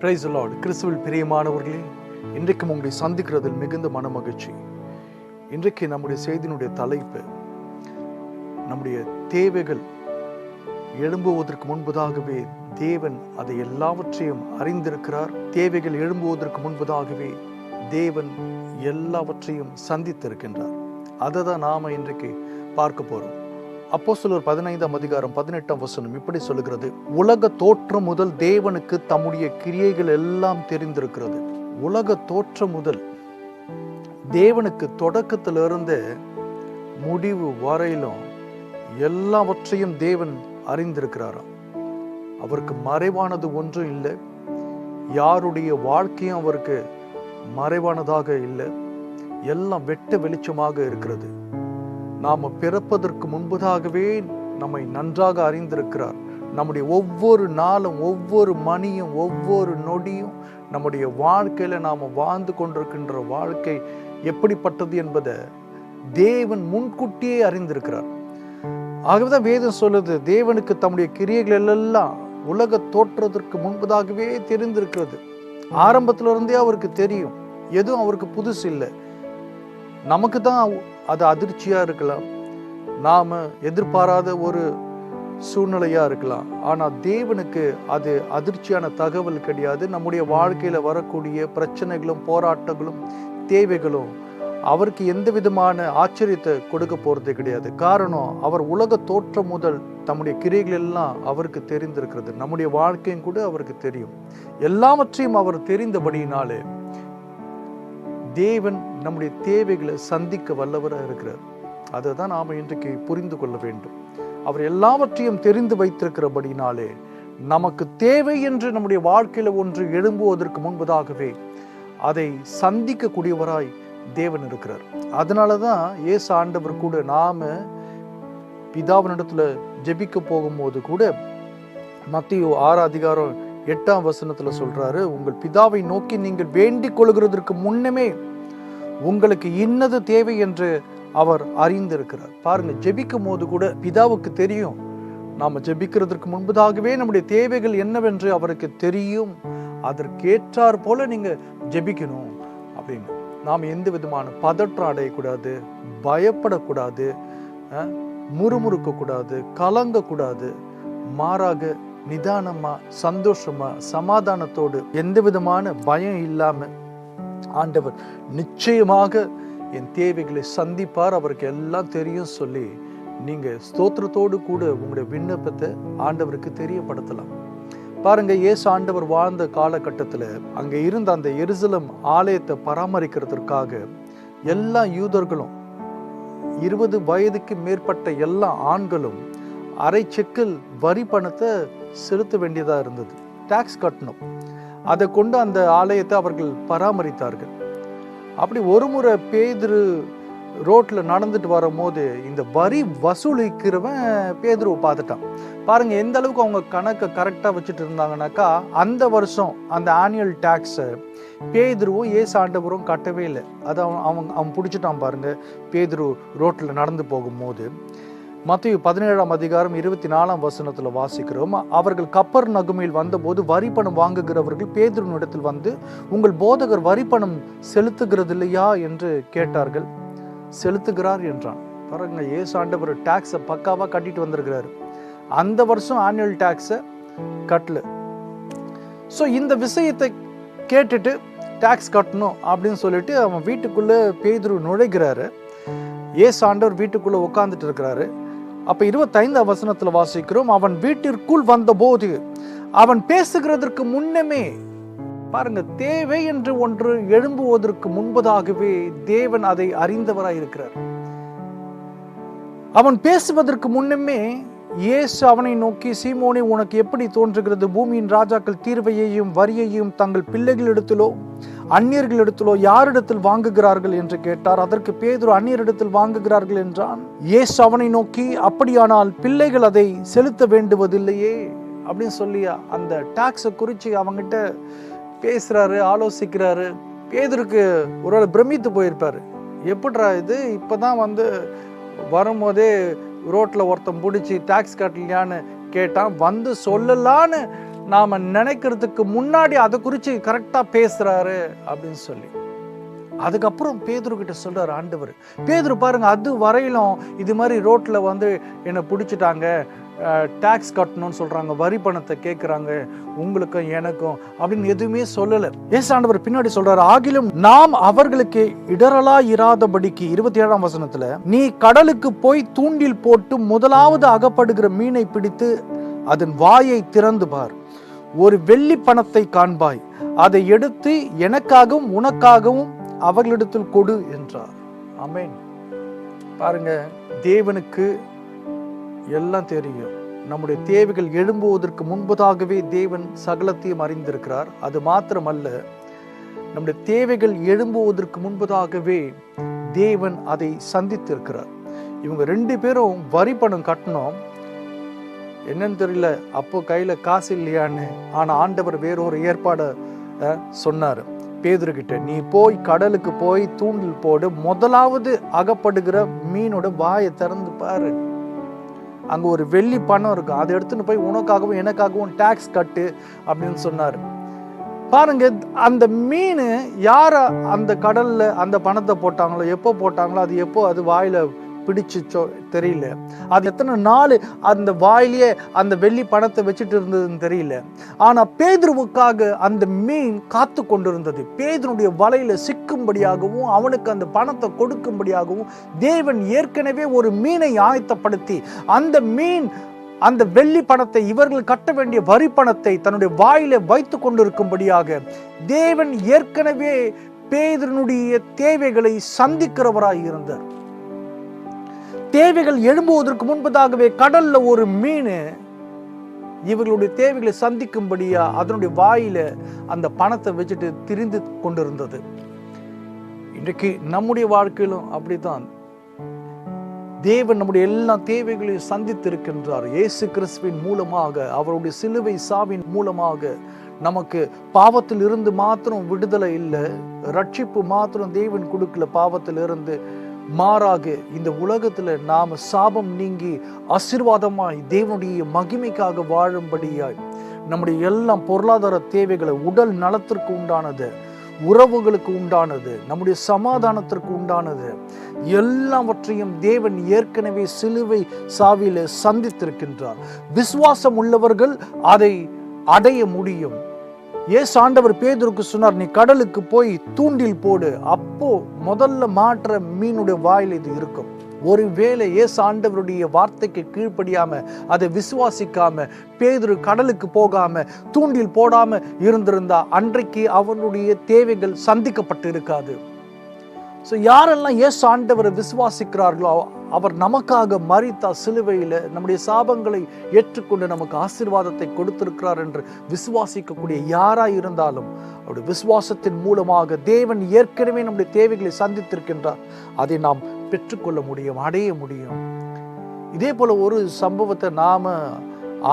Praise the Lord. கிறிஸ்துவில் பிரியமானவர்களே, இன்றைக்கும் உங்களை சந்திக்கிறதில் மிகுந்த மனமகிழ்ச்சி. இன்றைக்கு நம்முடைய செய்தியினுடைய தலைப்பு, நம்முடைய தேவைகள் எழும்புவதற்கு முன்பதாகவே தேவன் அதை எல்லாவற்றையும் அறிந்திருக்கிறார். தேவைகள் எழும்புவதற்கு முன்பதாகவே தேவன் எல்லாவற்றையும் சந்தித்திருக்கின்றார். அதை தான் நாம இன்றைக்கு பார்க்க போறோம். அப்போஸ்தலர் 15:18 இப்படி சொல்லுகிறது: உலக தோற்றம் முதல் தேவனுக்கு தம்முடைய கிரியைகள் எல்லாம் தெரிந்திருக்கிறது. உலக தோற்றம் முதல் தேவனுக்கு தொடக்கத்திலிருந்து முடிவு வரையிலும் எல்லாவற்றையும் தேவன் அறிந்திருக்கிறாராம். அவருக்கு மறைவானது ஒன்றும் இல்லை. யாருடைய வாழ்க்கையும் அவருக்கு மறைவானதாக இல்லை. எல்லாம் வெட்ட வெளிச்சமாக இருக்கிறது. நாம பிறப்பதற்கு முன்பதாகவே நம்மை நன்றாக அறிந்திருக்கிறார். நம்முடைய ஒவ்வொரு நாளும், ஒவ்வொரு மணியும், ஒவ்வொரு நொடியும் நம்முடைய வாழ்க்கையில நாம வாழ்ந்து கொண்டிருக்கின்ற வாழ்க்கை எப்படிப்பட்டது என்பதை தேவன் முன்கூட்டியே அறிந்திருக்கிறார். ஆகவேதான் வேதம் சொல்லுது, தேவனுக்கு தம்முடைய கிரியைகள் எல்லாம் உலக தோற்றத்திற்கு முன்பதாகவே தெரிந்திருக்கிறது. ஆரம்பத்துல இருந்தே அவருக்கு தெரியும். எதுவும் அவருக்கு புதுசு இல்லை. நமக்கு தான் அது அதிர்ச்சியா இருக்கலாம், நாம எதிர்பாராத ஒரு சூழ்நிலையா இருக்கலாம். ஆனா தேவனுக்கு அது அதிர்ச்சியான தகவல் கிடையாது. நம்முடைய வாழ்க்கையில வரக்கூடிய பிரச்சனைகளும் போராட்டங்களும் தேவைகளும் அவருக்கு எந்த விதமான ஆச்சரியத்தை கொடுக்க போறதே கிடையாது. காரணம், அவர் உலக தோற்றம் முதல் தம்முடைய கிரியைகள் எல்லாம் அவருக்கு தெரிந்திருக்கிறது. நம்முடைய வாழ்க்கையும் கூட அவருக்கு தெரியும். எல்லாவற்றையும் அவர் தெரிந்தபடியினாலே தேவன் நம்முடைய தேவைகளை சந்திக்க வல்லவராக இருக்கிறார். அதை தான் நாம் இன்றைக்கு புரிந்து கொள்ள வேண்டும். அவர் எல்லாவற்றையும் தெரிந்து வைத்திருக்கிறபடினாலே நமக்கு தேவை என்று நம்முடைய வாழ்க்கையில ஒன்று எழும்புவதற்கு முன்பதாகவே அதை சந்திக்கக்கூடியவராய் தேவன் இருக்கிறார். அதனாலதான் இயேசு ஆண்டவர் கூட நாம பிதாவினிடத்துல ஜெபிக்க போகும்போது கூட மத்தேயு 6:8 சொல்றாரு, உங்கள் பிதாவை நோக்கி நீங்கள் வேண்டிக் கொள்கிறதற்கு முன்னமே உங்களுக்கு இன்னது தேவை என்று அவர் அறிந்திருக்கிறார். பாருங்க, ஜெபிக்கும் போது கூட பிதாவுக்கு தெரியும். நாம ஜெபிக்கிறதுக்கு முன்பதாகவே நம்முடைய தேவைகள் என்னவென்று அவருக்கு தெரியும். அதற்கேற்றார் போல நீங்க ஜெபிக்கணும் அப்படின்னு. நாம் எந்த விதமான பதற்றம் அடையக்கூடாது, பயப்படக்கூடாது, முறுமுறுக்க கூடாது, கலங்க கூடாது. மாறாக நிதானமா, சந்தோஷமா, சமாதானத்தோடு, எந்த விதமான பயம் இல்லாம ஆண்டவர் நிச்சயமாக என் தேவைகளை சந்திப்பார், அவருக்கு எல்லாம் தெரியும் சொல்லி நீங்க ஸ்தோத்திரத்தோடு கூட உங்களுடைய விண்ணப்பத்தை ஆண்டவருக்கு தெரியப்படுத்தலாம். பாருங்க, இயேசு ஆண்டவர் வாழ்ந்த காலகட்டத்துல அங்க இருந்த அந்த எருசலேம் ஆலயத்தை பராமரிக்கிறதுக்காக எல்லா யூதர்களும் 20 வயதுக்கு மேற்பட்ட எல்லா ஆண்களும் அரை செக்கல் வரி பணத்தை செலுத்த வேண்டியதா இருந்தது. டாக்ஸ் கட்டணும். அதை கொண்டு அந்த ஆலயத்தை அவர்கள் பராமரித்தார்கள். அப்படி ஒரு முறை பேதுரு ரோட்ல நடந்துட்டு வரும்போது இந்த வரி வசூலிக்கிறவன் பேதுருவை பார்த்துட்டான். பாருங்க எந்த அளவுக்கு அவங்க கணக்கை கரெக்டா வச்சுட்டு இருந்தாங்கன்னாக்கா, அந்த வருஷம் அந்த ஆனுவல் டாக்ஸை பேதுருவும் இயேசு ஆண்டவரும் கட்டவே இல்லை. அதை அவன் பிடிச்சிட்டான். பாருங்க, பேதுரு ரோட்ல நடந்து போகும்போது மத்தேயு 17:24 வாசிக்கிறோம். அவர்கள் கப்பர்நகூமில் வந்தபோது வரி பணம் வாங்குகிறவர்கள் பேதுருவினிடத்தில் வந்து, உங்கள் போதகர் வரி பணம் செலுத்துகிறது இல்லையா என்று கேட்டார்கள். செலுத்துகிறார் என்றான். பாருங்க, இயேசு ஆண்டவர் டாக்ஸை பக்காவா கட்டிட்டு வந்திருக்கிறாரு. அந்த வருஷம் ஆனுவல் டாக்ஸை கட்டல. ஸோ இந்த விஷயத்தை கேட்டுட்டு டாக்ஸ் கட்டணும் அப்படின்னு சொல்லிட்டு அவன் வீட்டுக்குள்ள பேதுரு நுழைகிறாரு. இயேசு ஆண்டவர் வீட்டுக்குள்ள உட்கார்ந்துட்டு இருக்கிறாரு. அப்ப 25 வாசிக்கிறோம், அவன் வீட்டிற்குள் வந்தபோது அவன் பேசுகிறதற்கு முன்னமே, பாருங்க, தேவை என்று ஒன்று எழும்புவதற்கு முன்பதாகவே தேவன் அதை அறிந்தவராய் இருக்கிறார். அவன் பேசுவதற்கு முன்னமே இயேசு அவனை நோக்கி, சீமோனே, உனக்கு எப்படி தோன்றுகிறது? பூமியின் ராஜாக்கள் தீர்வையையும் வரியையும் தங்கள் பிள்ளைகளிடத்திலோ அந்நியர்களிடத்திலோ யாரிடத்தில் வாங்குகிறார்கள் என்று கேட்டார். அதற்கு பேதுரு, அந்நியரிடத்தில் வாங்குகிறார்கள் என்றான். இயேசு அவனை நோக்கி, அப்படியானால் பிள்ளைகள் அதை செலுத்த வேண்டுவதில்லையே அப்படின்னு சொல்லி அந்த டாக்ஸை குறித்து அவங்கிட்ட பேசுறாரு, ஆலோசிக்கிறாரு. பேதுருக்கு ஒரு பிரமித்து போயிருப்பாரு. எப்படிரா இது, இப்பதான் வரும்போதே ரோட்ல ஒருத்தன் பிடிச்சி டாக்ஸ் கட்டலையான்னு கேட்டான், சொல்லலான்னு நாம நினைக்கிறதுக்கு முன்னாடி அதை குறித்து கரெக்டாக பேசுறாரு அப்படின்னு சொல்லி. அதுக்கப்புறம் பேதுரு கிட்ட சொல்றாரு ஆண்டவர். பேதுரு பாருங்க, அது வரையிலும் இது மாதிரி ரோட்ல வந்து என்னை பிடிச்சிட்டாங்க, டாக்ஸ் கட்டணும்னு சொல்றாங்க, வரி பணத்தை கேட்குறாங்க, உங்களுக்கும் எனக்கும் அப்படின்னு எதுவுமே சொல்லலை. ஏசு ஆண்டவர் பின்னாடி சொல்றாரு, ஆகிலும் நாம் அவர்களுக்கு இடரலா இராதபடிக்கு 27ஆம் வசனத்துல, நீ கடலுக்கு போய் தூண்டில் போட்டு முதலாவது அகப்படுகிற மீனை பிடித்து அதன் வாயை திறந்து பார், ஒரு வெள்ளி பணத்தை காண்பாய், அதை எடுத்து எனக்காகவும் உனக்காகவும் அவர்களிடத்தில் கொடு என்றார். ஆமென். பாருங்க, தேவனுக்கு எல்லாம் தெரியும். நம்முடைய தேவைகள் எழும்புவதற்கு முன்பதாகவே தேவன் சகலத்தையும் அறிந்திருக்கிறார். அது மாத்திரமல்ல, நம்முடைய தேவைகள் எழும்புவதற்கு முன்பதாகவே தேவன் அதை சந்தித்திருக்கிறார். இவங்க 2 பேரும் வரி பணம் கட்டணும், என்னன்னு தெரியல, அப்போ கையில காசு இல்லையான்னு. ஆனா ஆண்டவர் வேறொரு ஏற்பாடு சொன்னார் பேதுரு கிட்ட, நீ போய் கடலுக்கு போய் தூண்டில் போடு, முதலாவது அகப்படுகிற மீனோட வாயை திறந்து பாரு, அங்க ஒரு வெள்ளி பணம் இருக்கு, அதை எடுத்துன்னு போய் உனக்காகவும் எனக்காகவும் டாக்ஸ் கட்டு அப்படின்னு சொன்னாரு. பாருங்க, அந்த மீன் யார அந்த கடல்ல அந்த பணத்தை போட்டாங்களோ, எப்போ போட்டாங்களோ, அது எப்போ அது வாயில பிடிச்சிச்சோ தெரியல, அது எத்தனை நாள் அந்த வாயிலேயே அந்த வெள்ளி பணத்தை வச்சுட்டு இருந்ததுன்னு தெரியல. ஆனா பேதுருவுக்காக அந்த மீன் காத்து கொண்டிருந்தது. பேதுருடைய வலையில சிக்கும்படியாகவும் அவனுக்கு அந்த பணத்தை கொடுக்கும்படியாகவும் தேவன் ஏற்கனவே ஒரு மீனை ஆயத்தப்படுத்தி, அந்த மீன் அந்த வெள்ளி பணத்தை, இவர்கள் கட்ட வேண்டிய வரி பணத்தை தன்னுடைய வாயில வைத்து கொண்டிருக்கும்படியாக தேவன் ஏற்கனவே பேதுருனுடைய தேவைகளை சந்திக்கிறவராய் இருந்தார். தேவைகள் எழும்புவதற்கு முன்பதாகவே கடல்ல ஒரு மீன் இவர்களுடைய தேவைகளை சந்திக்கும்படியா அதனுடைய வாயில அந்த பணத்தை வச்சுட்டு திரிந்து கொண்டிருந்தது. இன்றைக்கு நம்முடைய வாழ்க்கையிலும் அப்படித்தான் தேவன் நம்முடைய எல்லா தேவைகளையும் சந்தித்திருக்கின்றார். இயேசு கிறிஸ்துவின் மூலமாக, அவருடைய சிலுவை சாவின் மூலமாக நமக்கு பாவத்தில் இருந்து மாத்திரம் விடுதலை இல்லை, ரட்சிப்பு மாத்திரம் தேவன் கொடுக்கல பாவத்தில் இருந்து, மாறாக இந்த உலகத்துல நாம சாபம் நீங்கி ஆசீர்வாதமாய் தேவனுடைய மகிமைக்காக வாழும்படியாய் நம்முடைய எல்லாம் பொருளாதார தேவைகளை, உடல் நலத்திற்கு உண்டானது, உறவுகளுக்கு உண்டானது, நம்முடைய சமாதானத்திற்கு உண்டானது, எல்லாவற்றையும் தேவன் ஏற்கனவே சிலுவை சாவில சந்தித்திருக்கின்றார். விசுவாசம் உள்ளவர்கள் அதை அடைய முடியும். ஏசு ஆண்டவர் பேதுருக்கு சொன்னார், நீ கடலுக்கு போய் தூண்டில் போடு, அப்போ முதல்ல மாற்ற மீனுடைய வாயில் இது இருக்கும். ஒருவேளை ஏசு ஆண்டவருடைய வார்த்தைக்கு கீழ்ப்படியாம, அதை விசுவாசிக்காம பேதுரு கடலுக்கு போகாம தூண்டில் போடாம இருந்திருந்தா அன்றைக்கு அவனுடைய தேவைகள் சந்திக்கப்பட்டு இருக்காது. ஸோ யாரெல்லாம் ஏசு ஆண்டவரை விசுவாசிக்கிறார்களோ, அவர் நமக்காக மரித்தார் சிலுவையில், நம்முடைய சாபங்களை ஏற்றுக்கொண்டு நமக்கு ஆசீர்வாதத்தை கொடுத்திருக்கிறார் என்று விசுவாசிக்கக்கூடிய யாராய் இருந்தாலும் அவருடைய விசுவாசத்தின் மூலமாக தேவன் ஏற்கனவே நம்முடைய தேவைகளை சந்தித்திருக்கின்றார். அதை நாம் பெற்றுக்கொள்ள முடியும், அடைய முடியும். இதே போல ஒரு சம்பவத்தை நாம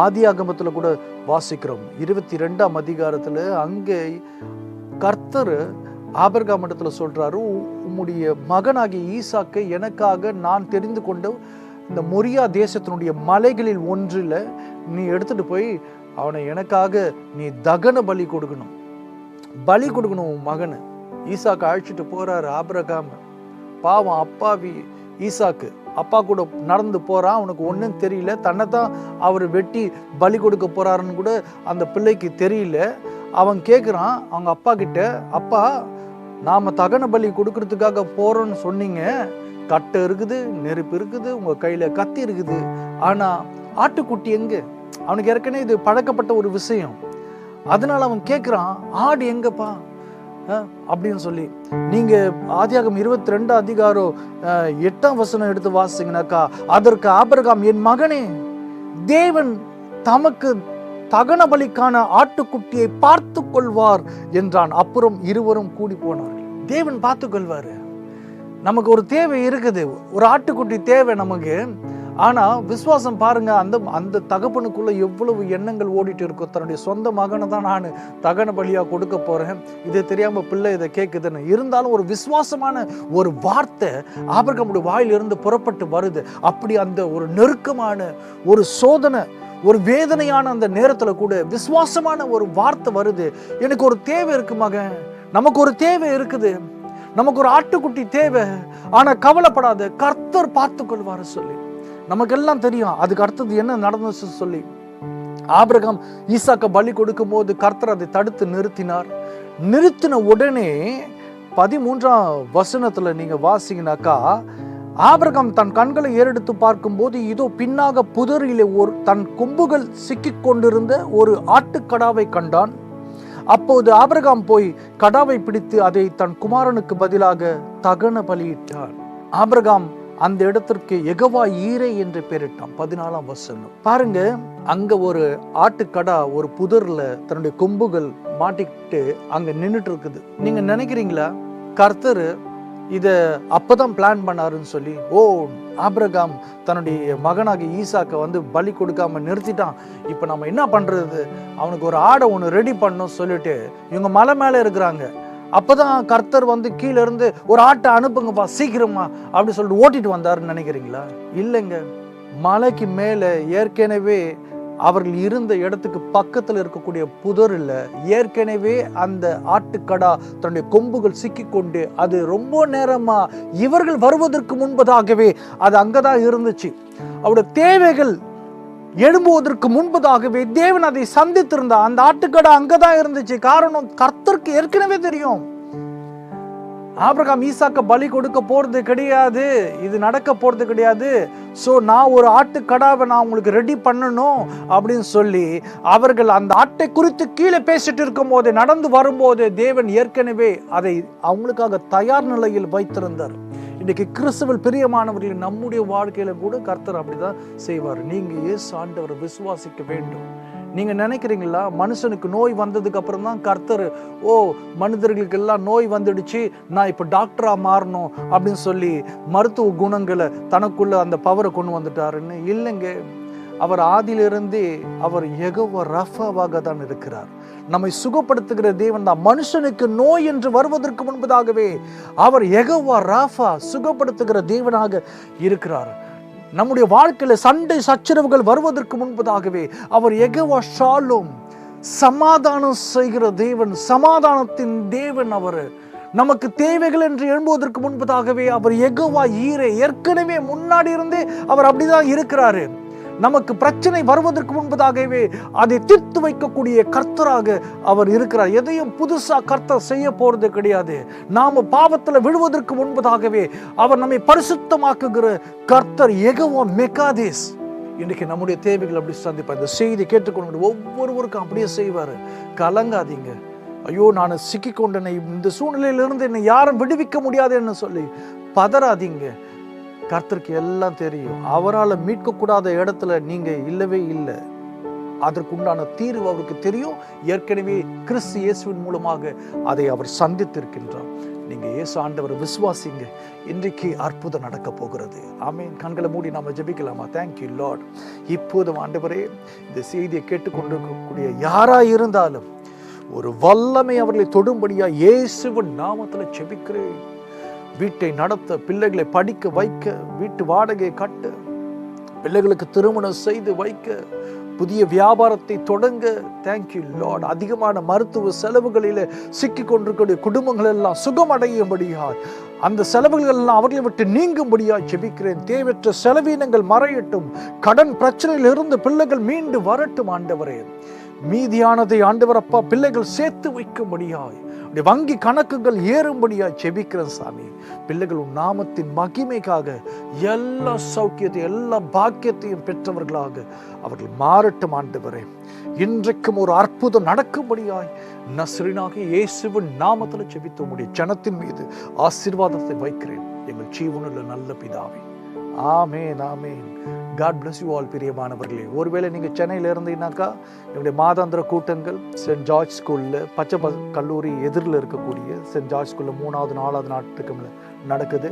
ஆதியாகமத்துல கூட வாசிக்கிறோம். 22ஆம் அதிகாரத்துல அங்கே கர்த்தர் ஆபிரகாம் இடத்துல சொல்றாரு, உம்முடைய மகனாகிய ஈசாக்கை எனக்காக நான் தெரிந்து கொண்ட இந்த மொரியா தேசத்தினுடைய மலைகளில் ஒன்றில் நீ எடுத்துட்டு போய் அவனை எனக்காக நீ தகன பலி கொடுக்கணும், உன் மகனை. ஈசாக்கு அழைச்சிட்டு போறாரு ஆபிரகாம். பாவம் அப்பாவி ஈசாக்கு, அப்பா கூட நடந்து போறான், அவனுக்கு ஒன்றும் தெரியல, தன்னை தான் அவர் வெட்டி பலி கொடுக்க போறாருன்னு கூட அந்த பிள்ளைக்கு தெரியல. அவன் கேட்குறான் அவங்க அப்பா கிட்ட, அப்பா நாம தகன பலி கொடுக்கறதுக்காக போறோம்னு சொன்னீங்க, கட்டை இருக்குது, நெருப்பு இருக்குது, உங்க கையில கத்தி இருக்குது, ஆனா ஆட்டுக்குட்டி எங்க? அவனுக்கு ஏற்கனவே இது பழக்கப்பட்ட ஒரு விஷயம். அதனால அவன் கேட்குறான், ஆடு எங்கப்பா அப்படின்னு சொல்லி. நீங்க ஆதியாகமம் 22 அதிகாரம் 8ஆம் வசனம் எடுத்து வாசிங்கனாக்கா, அதற்கு ஆபிரகாம், என் மகனே, தேவன் தமக்கு தகன பலிக்கான ஆட்டுக்குட்டியை பார்த்து கொள்வார் என்றான். அப்புறம் இருவரும் கூடி போனார்கள். தேவன் பார்த்து கொள்வாரு. நமக்கு ஒரு தேவை இருக்குது, ஒரு ஆட்டுக்குட்டி தேவை நமக்கு. ஆனா விசுவாசம் பாருங்க, அந்த தகப்பனுக்குள்ள எவ்வளவு எண்ணங்கள் ஓடிட்டு இருக்கும். தன்னுடைய சொந்த மகனை தான் நான் தகன பலியா கொடுக்க போறேன், இது தெரியாம பிள்ளை இதை கேட்குதுன்னு. இருந்தாலும் ஒரு விசுவாசமான ஒரு வார்த்தை ஆபிரகாமுடைய வாயிலிருந்து புறப்பட்டு வருது. அப்படி அந்த ஒரு நெருக்கமான ஒரு சோதனை, ஒரு வேதனையான அந்த நேரத்துல கூட விசுவாசமான ஒரு வார்த்தை வருது, எனக்கு ஒரு தேவை இருக்கு மகன், நமக்கு ஒரு தேவை இருக்குது, நமக்கு ஒரு ஆட்டுக்குட்டி தேவை, ஆனா கவலைப்படாத, கர்த்தர் பார்த்து கொள்வாரு சொல்லி. நமக்கெல்லாம் தெரியும் அதுக்கு அடுத்தது என்ன நடந்துச்சு சொல்லி. ஆபிரகாம் ஈசாக்க பலி கொடுக்கும் போது கர்த்தர் அதை தடுத்து நிறுத்தினார். நிறுத்தின உடனே 13ஆம் வசனத்துல நீங்க வாசிங்கனாக்கா, ஆபிரகாம் தன் கண்களை ஏறெடுத்து பார்க்கும் போது இதோ பின்னாக புதரிலே தன் கொம்புகள் சிக்கிக் கொண்டிருந்த ஒரு ஆட்டுக்கடாவை கண்டான். அப்போது ஆபிரகாம் போய் கடாவை பிடித்து அதை தன் குமாரனுக்கு பதிலாக தகன பலியிட்டார். ஆபிரகாம் அந்த இடத்திற்கு யெகோவா ஈரே என்று பெயரிட்டான். 14ஆம் வசனம் பாருங்க, அங்க ஒரு ஆட்டுக்கடா ஒரு புதர்ல தன்னுடைய கொம்புகள் மாட்டிக்கிட்டு அங்க நின்றுட்டு இருக்குது. நீங்க நினைக்கிறீங்களா கர்த்தர் இத அப்பதான் பிளான் பண்ணாருன்னு சொல்லி? ஆபிரகாம் தன்னுடைய மகனாகி ஈசாக்க பலி கொடுக்காம நிறுத்திட்டான், இப்ப நம்ம என்ன பண்றது, அவனுக்கு ஒரு ஆடை ஒண்ணு ரெடி பண்ணணும் சொல்லிட்டு இவங்க மலை மேல இருக்கிறாங்க. அப்பதான் கர்த்தர் கீழே இருந்து ஒரு ஆட்டை அனுப்புங்கப்பா சீக்கிரமா அப்படி சொல்லிட்டு ஓட்டிட்டு வந்தாருன்னு நினைக்கிறீங்களா? இல்லைங்க, மலைக்கு மேல ஏற்கனவே அவர்கள் இருந்த இடத்துக்கு பக்கத்துல இருக்கக்கூடிய புதரில் ஏற்கனவே அந்த ஆட்டுக்கடா தன்னுடைய கொம்புகள் சிக்கிக்கொண்டு அது ரொம்ப நேரமா இவர்கள் வருவதற்கு முன்பதாகவே அது அங்கதான் இருந்துச்சு. அவருடைய தேவைகள் எழும்புவதற்கு முன்பதாகவே தேவன் அதை சந்தித்திருந்தார். அந்த ஆட்டுக்கடா அங்கதான் இருந்துச்சு. காரணம் கர்த்தருக்கு ஏற்கனவே தெரியும் ஆபிரகாம் ஈசாக்க பலி கொடுக்க போறது கிடையாது, இது நடக்க போறது கிடையாது, சோ நான் ஒரு ஆட்டுக்கடாவை நான் உங்களுக்கு ரெடி பண்ணணும் அப்படின்னு சொல்லி அவர்கள் அந்த ஆட்டை குறித்து கீழே பேசிட்டு இருக்கும் போது நடந்து வரும்போது தேவன் ஏற்கனவே அதை அவங்களுக்காக தயார் நிலையில் வைத்திருந்தார். இன்னைக்கு கிறிஸ்துவில் பிரியமானவர்கள் நம்முடைய வாழ்க்கையில கூட கர்த்தர் அப்படிதான் செய்வார். நீங்க இயேசு ஆண்டவரை விசுவாசிக்க வேண்டும். நீங்க நினைக்கிறீங்களா மனுஷனுக்கு நோய் வந்ததுக்கு அப்புறம் தான் கர்த்தர் மனிதர்களுக்கு எல்லாம் நோய் வந்துடுச்சு, நான் இப்ப டாக்டரா மாறணும் அப்படின்னு சொல்லி மருத்துவ குணங்களை தனக்குள்ள அந்த பவரை கொண்டு வந்துட்டாருன்னு? இல்லைங்க, அவர் ஆதியிலிருந்தே அவர் யெகோவா ரஃபாவாக தான் இருக்கிறார். நம்மை சுகப்படுத்துகிற தேவன் தான். மனுஷனுக்கு நோய் என்று வருவதற்கு முன்பதாகவே அவர் யெகோவா ராஃபா சுகப்படுத்துகிற தேவனாக இருக்கிறார். நம்முடைய வாழ்க்கையில சண்டை சச்சரவுகள் வருவதற்கு முன்பதாகவே அவர் யெகோவா ஷாலோம் சமாதானம் செய்கிற தேவன், சமாதானத்தின் தேவன். அவர் நமக்கு தேவைகள் என்று எழும்புவதற்கு முன்பதாகவே அவர் யெகோவா ஈரே, ஏற்கனவே முன்னாடி இருந்தே அவர் அப்படிதான் இருக்கிறாரு. நமக்கு பிரச்சனை வருவதற்கு முன்பதாகவே அதை தீர்த்து வைக்கக்கூடிய கர்த்தராக அவர் இருக்கிறார். எதையும் புதுசா கர்த்தர் செய்ய போறது கிடையாது. நாம பாவத்துல விழுவதற்கு முன்பதாகவே அவர் நம்மை பரிசுத்தமாக்குகிற கர்த்தர் யெகோவா மெகாதேஸ். இன்னைக்கு நம்முடைய தேவைகள் அப்படி சந்திப்பார். இந்த செய்தி கேட்டுக்கொண்டு ஒவ்வொருவருக்கும் அப்படியே செய்வாரு. கலங்காதீங்க, ஐயோ நான் சிக்கிக்கொண்டேன், இந்த சூழ்நிலையிலிருந்து என்னை யாரும் விடுவிக்க முடியாதுன்னு சொல்லி பதறாதீங்க. கர்த்தருக்கு எல்லாம் தெரியும். அவரால் மீட்கக்கூடாத இடத்துல நீங்க இல்லவே இல்லை. அதற்குண்டான தீர்வு அவருக்கு தெரியும். ஏற்கனவே கிறிஸ்து இயேசுவின் மூலமாக அதை அவர் சந்தித்திருக்கின்றார். நீங்க இயேசு ஆண்டவரை விசுவாசிங்க. இன்றைக்கு அற்புதம் நடக்க போகிறது. ஆமென். கண்களை மூடி நாம ஜெபிக்கலாமா? Thank you Lord. இப்போதும் ஆண்டவரே, இந்த செய்தியை கேட்டுக்கொண்டிருக்கக்கூடிய யாரா இருந்தாலும் ஒரு வல்லமை அவர்களை தொடும்படியா இயேசுவின் நாமத்துல ஜெபிக்கிறேன். வீட்டை நடத்த, பிள்ளைகளை படிக்க வைக்க, வீட்டு வாடகை கட்ட, பிள்ளைகளுக்கு திருமணம் செய்து வைக்க, புதிய வியாபாரத்தை தொடங்க, தேங்க்யூ லார்ட். அதிகமான மருத்துவ செலவுகளில் சிக்கி கொண்டிருக்கிற குடும்பங்கள் எல்லாம் சுகமடையும்படியா, அந்த செலவுகள் எல்லாம் அவர்களை விட்டு நீங்கும்படியா ஜெபிக்கிறேன். தேவையற்ற செலவீனங்கள் மறையட்டும். கடன் பிரச்சனையில் இருந்து பிள்ளைகள் மீண்டு வரட்டும். ஆண்டவரே, மீதியானதை ஆண்டவர் அப்பா பிள்ளைகள் சேர்த்து வைக்கும்படியாய், வங்கி கணக்குகள் ஏறும்படியாய் ஜெபிக்கிறேன் சாமி. பிள்ளைகள் உன் நாமத்தின் மகிமைக்காக எல்லா சௌக்கியத்தையும் எல்லா பாக்கியத்தையும் பெற்றவர்களாக அவர்கள் மாறட்டும். ஆண்டவரே, இன்றைக்கும் ஒரு அற்புதம் நடக்கும்படியாய் நஸ்ரீனாக இயேசுவின் நாமத்தில் ஜெபித்து உம்முடைய ஜனத்தின் மீது ஆசீர்வாதத்தை வைக்கிறேன். எங்கள் ஜீவனுள்ள நல்ல பிதாவே, ஆமேன் ஆமேன். God bless you all. பிரியமானவர்களே, ஒருவேளை நீங்கள் சென்னையில் இருந்தீங்கன்னாக்கா என்னுடைய மாதாந்திர கூட்டங்கள் சென்ட் ஜார்ஜ் ஸ்கூலில், பச்சை கல்லூரி எதிரில் இருக்கக்கூடிய சென்ட் ஜார்ஜ் ஸ்கூலில் 3வது 4வது நாட்டுக்கு நடக்குது.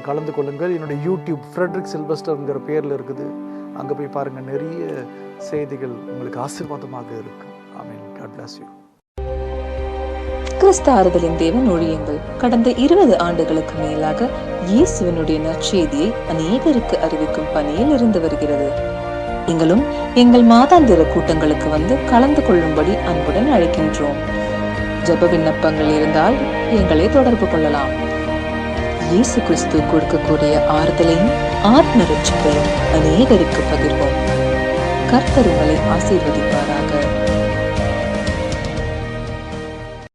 கலந்து கொள்ளுங்கள். என்னுடைய யூடியூப் ஃப்ரெட்ரிக் சில்வஸ்டர்ங்கிற பேரில் இருக்குது. அங்கே போய் பாருங்கள், நிறைய செய்திகள் உங்களுக்கு ஆசீர்வாதமாக இருக்கும். ஆமேன். God bless you. கிறிஸ்து ஆறுதலின் தேவன் ஊழியங்கள் கடந்த 20 ஆண்டுகளுக்கு மேலாக இயேசுவினுடைய நற்செய்தியை அநேகருக்கு அறிவிக்கும் பணியில் இருந்து வருகிறது. நீங்களும் எங்கள் மாதாந்திர கூட்டங்களுக்கு வந்து கலந்து கொள்ளும்படி அன்புடன் அழைக்கின்றோம். ஜெப விண்ணப்பங்கள் இருந்தால் எங்களை தொடர்பு கொள்ளலாம். இயேசு கிறிஸ்து கொடுக்கக்கூடிய ஆறுதலையும் ஆத்ம ரட்சிப்பையும் அநேகருக்கு பகிர்வோம். கர்த்தர் உங்களை ஆசீர்வதிப்பாராக.